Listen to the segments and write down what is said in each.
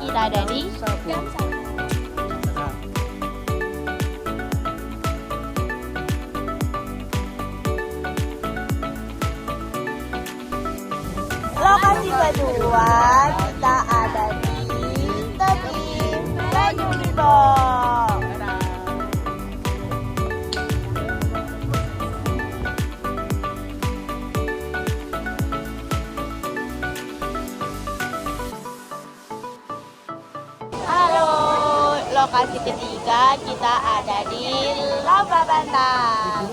kita ada di lokasi kedua, kita ada di tebing Banyu Limbong. Halo, lokasi ketiga kita ada di Lava Bantal.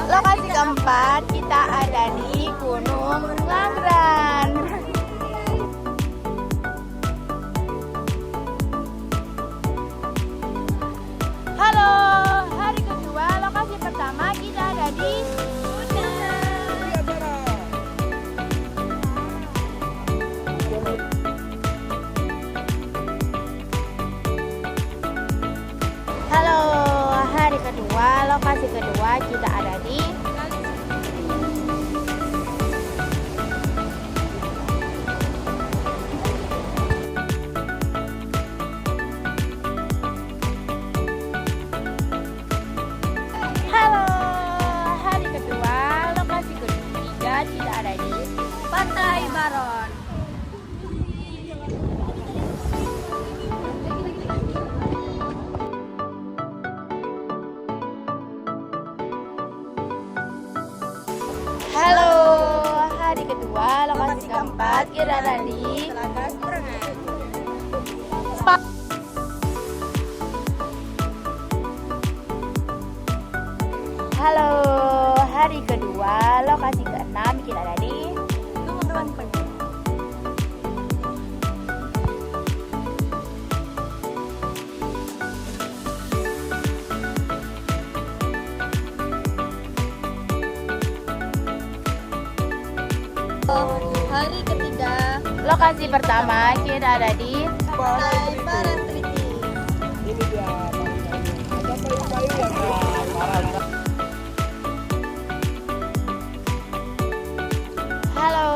Lokasi keempat kita ada di Gunung Langran. Halo, hari kedua lokasi pertama kita ada di Halo, hari kedua lokasi kedua kita ada di Halo, hari kedua lokasi ketiga kita ada di Pantai Baron. Halo, hari kedua lokasi keempat kita ada di Halo, hari kedua lokasi keenam kita ada di Hari ketiga, lokasi pertama kita ada di Pantai Parangtritis. Ini dia ada kayu-kayu yang parah. Halo,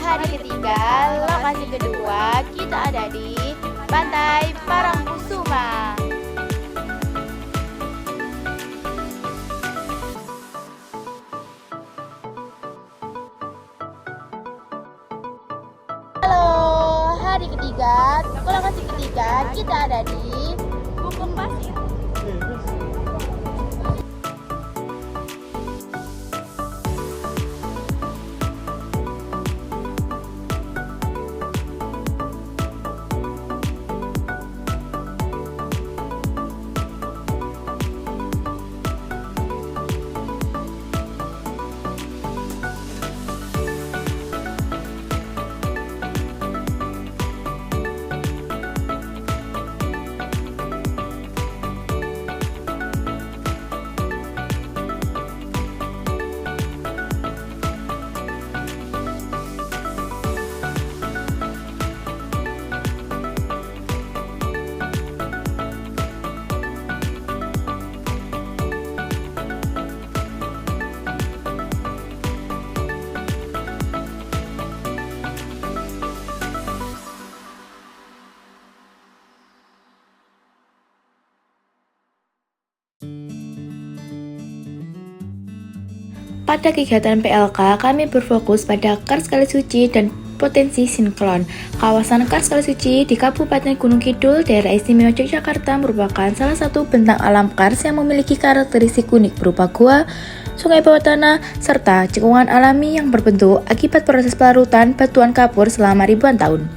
hari ketiga lokasi kedua kita ada di Pantai Parangkusuma. Halo, hari ketiga lokasi ketiga kita ada di Bukung Pasir. Pada kegiatan PLK, kami berfokus pada Kars Kali Suci dan potensi sinkron. Kawasan Kars Kali Suci di Kabupaten Gunung Kidul, Daerah Istimewa Yogyakarta merupakan salah satu bentang alam Kars yang memiliki karakteristik unik berupa gua, sungai bawah tanah, serta cekungan alami yang berbentuk akibat proses pelarutan batuan kapur selama ribuan tahun.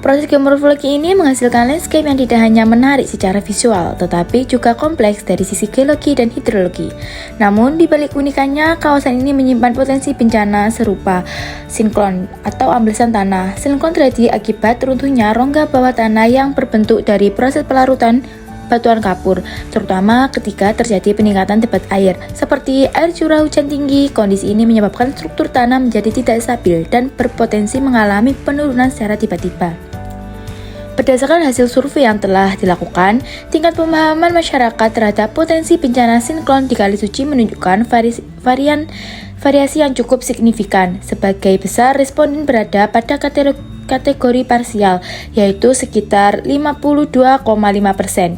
Proses geomorfologi ini menghasilkan landscape yang tidak hanya menarik secara visual, tetapi juga kompleks dari sisi geologi dan hidrologi. Namun, di balik unikannya, kawasan ini menyimpan potensi bencana serupa sinkron atau amblesan tanah. Sinkron terjadi akibat runtuhnya rongga bawah tanah yang berbentuk dari proses pelarutan batuan kapur, terutama ketika terjadi peningkatan debit air. Seperti air curah hujan tinggi, kondisi ini menyebabkan struktur tanah menjadi tidak stabil dan berpotensi mengalami penurunan secara tiba-tiba. Berdasarkan hasil survei yang telah dilakukan, tingkat pemahaman masyarakat terhadap potensi bencana siklon di Kali Suci menunjukkan variasi yang cukup signifikan. Sebagai besar, responden berada pada kategori parsial, yaitu sekitar 52,5%,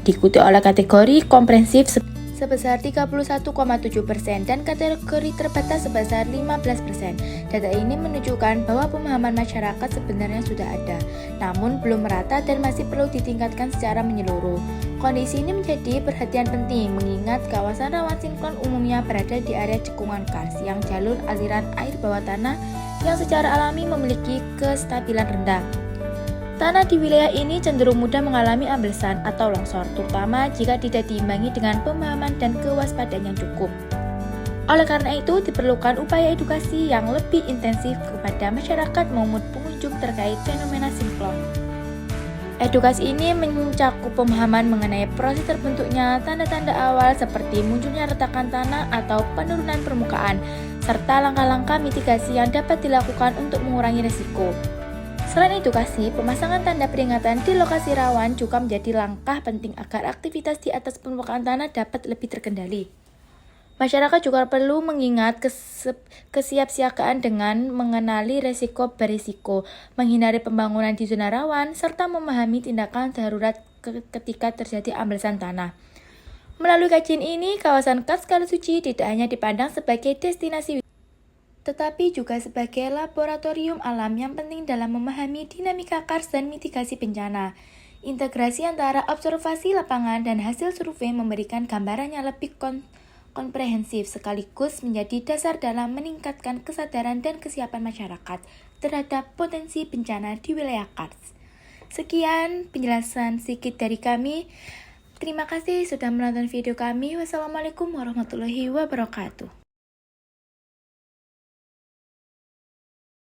diikuti oleh kategori komprehensif sebesar 31,7% dan kategori terbatas sebesar 15%. Data ini menunjukkan bahwa pemahaman masyarakat sebenarnya sudah ada, namun belum merata dan masih perlu ditingkatkan secara menyeluruh. Kondisi ini menjadi perhatian penting mengingat kawasan rawan siklon umumnya berada di area cekungan kars yang jalur aliran air bawah tanah yang secara alami memiliki kestabilan rendah. Tanah di wilayah ini cenderung mudah mengalami amblesan atau longsor, terutama jika tidak diimbangi dengan pemahaman dan kewaspadaan yang cukup. Oleh karena itu, diperlukan upaya edukasi yang lebih intensif kepada masyarakat maupun pengunjung terkait fenomena siklon. Edukasi ini mencakup pemahaman mengenai proses terbentuknya tanda-tanda awal seperti munculnya retakan tanah atau penurunan permukaan, serta langkah-langkah mitigasi yang dapat dilakukan untuk mengurangi risiko. Selain edukasi, pemasangan tanda peringatan di lokasi rawan juga menjadi langkah penting agar aktivitas di atas permukaan tanah dapat lebih terkendali. Masyarakat juga perlu mengingat kesiapsiagaan dengan mengenali risiko berisiko, menghindari pembangunan di zona rawan, serta memahami tindakan darurat ketika terjadi amblesan tanah. Melalui kajian ini, kawasan Kars Kali Suci tidak hanya dipandang sebagai destinasi tetapi juga sebagai laboratorium alam yang penting dalam memahami dinamika kars dan mitigasi bencana. Integrasi antara observasi lapangan dan hasil survei memberikan gambaran yang lebih komprehensif sekaligus menjadi dasar dalam meningkatkan kesadaran dan kesiapan masyarakat terhadap potensi bencana di wilayah kars. Sekian penjelasan sedikit dari kami. Terima kasih sudah menonton video kami. Wassalamualaikum warahmatullahi wabarakatuh.